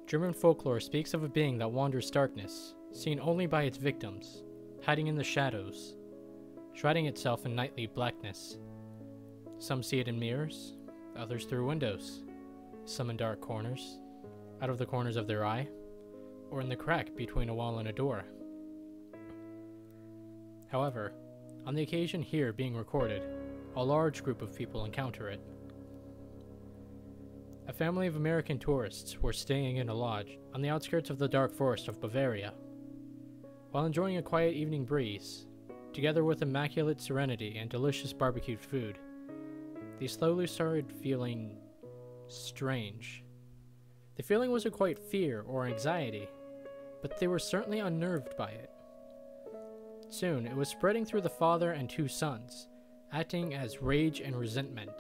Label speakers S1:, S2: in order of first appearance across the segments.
S1: German folklore speaks of a being that wanders darkness, seen only by its victims, hiding in the shadows, shrouding itself in nightly blackness. Some see it in mirrors, others through windows, some in dark corners, out of the corners of their eye, or in the crack between a wall and a door. However, on the occasion here being recorded, a large group of people encounter it. A family of American tourists were staying in a lodge on the outskirts of the dark forest of Bavaria. While enjoying a quiet evening breeze, together with immaculate serenity and delicious barbecued food, they slowly started feeling strange. The feeling wasn't quite fear or anxiety, but they were certainly unnerved by it. Soon, it was spreading through the father and two sons, acting as rage and resentment.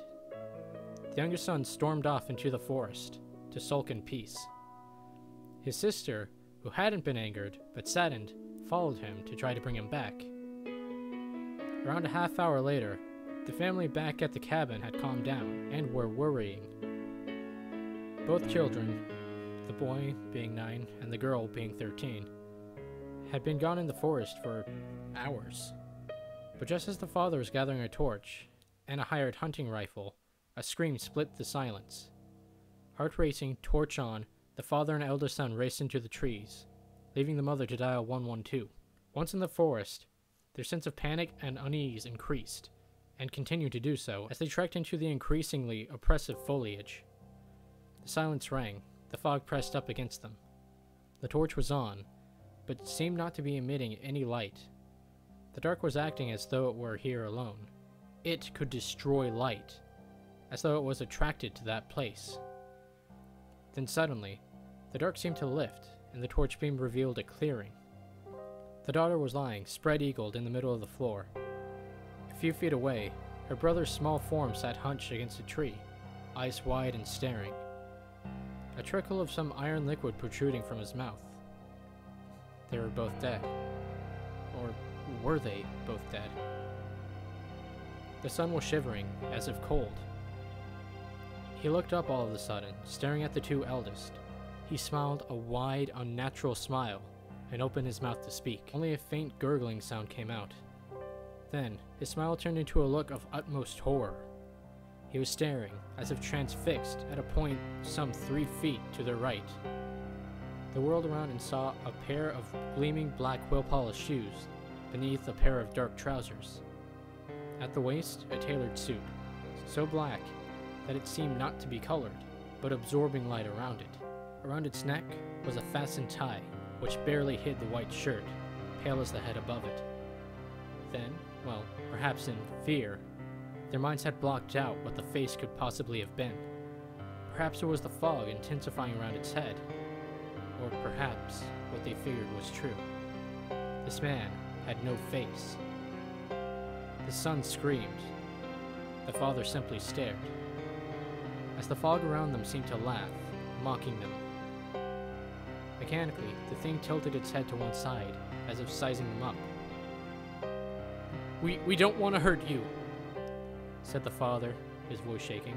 S1: The youngest son stormed off into the forest to sulk in peace. His sister, who hadn't been angered but saddened, followed him to try to bring him back. Around a half hour later, the family back at the cabin had calmed down and were worrying. Both children, the boy being 9 and the girl being 13, had been gone in the forest for hours. But just as the father was gathering a torch and a hired hunting rifle, a scream split the silence. Heart racing, torch on, the father and eldest son raced into the trees, leaving the mother to dial 112. Once in the forest, their sense of panic and unease increased, and continued to do so as they trekked into the increasingly oppressive foliage. The silence rang, the fog pressed up against them. The torch was on, but seemed not to be emitting any light. The dark was acting as though it were here alone. It could destroy light, as though it was attracted to that place. Then suddenly, the dark seemed to lift, and the torch beam revealed a clearing. The daughter was lying, spread-eagled in the middle of the floor. A few feet away, her brother's small form sat hunched against a tree, eyes wide and staring. A trickle of some iron liquid protruding from his mouth. They were both dead. Or were they both dead? The son was shivering, as if cold. He looked up all of a sudden, staring at the two eldest. He smiled a wide, unnatural smile, and opened his mouth to speak. Only a faint gurgling sound came out. Then, his smile turned into a look of utmost horror. He was staring, as if transfixed, at a point some 3 feet to their right. They whirled around and saw a pair of gleaming black well-polished shoes beneath a pair of dark trousers. At the waist, a tailored suit, so black that it seemed not to be colored, but absorbing light around it. Around its neck was a fastened tie, which barely hid the white shirt, pale as the head above it. Then, well, perhaps in fear, their minds had blocked out what the face could possibly have been. Perhaps it was the fog intensifying around its head, or perhaps what they figured was true. This man had no face. The son screamed. The father simply stared, as the fog around them seemed to laugh, mocking them. Mechanically, the thing tilted its head to one side, as if sizing them up. We don't want to hurt you," said the father, his voice shaking.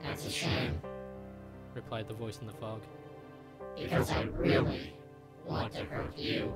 S2: "That's a shame,"
S1: replied the voice in the fog.
S2: "because I really want to hurt you."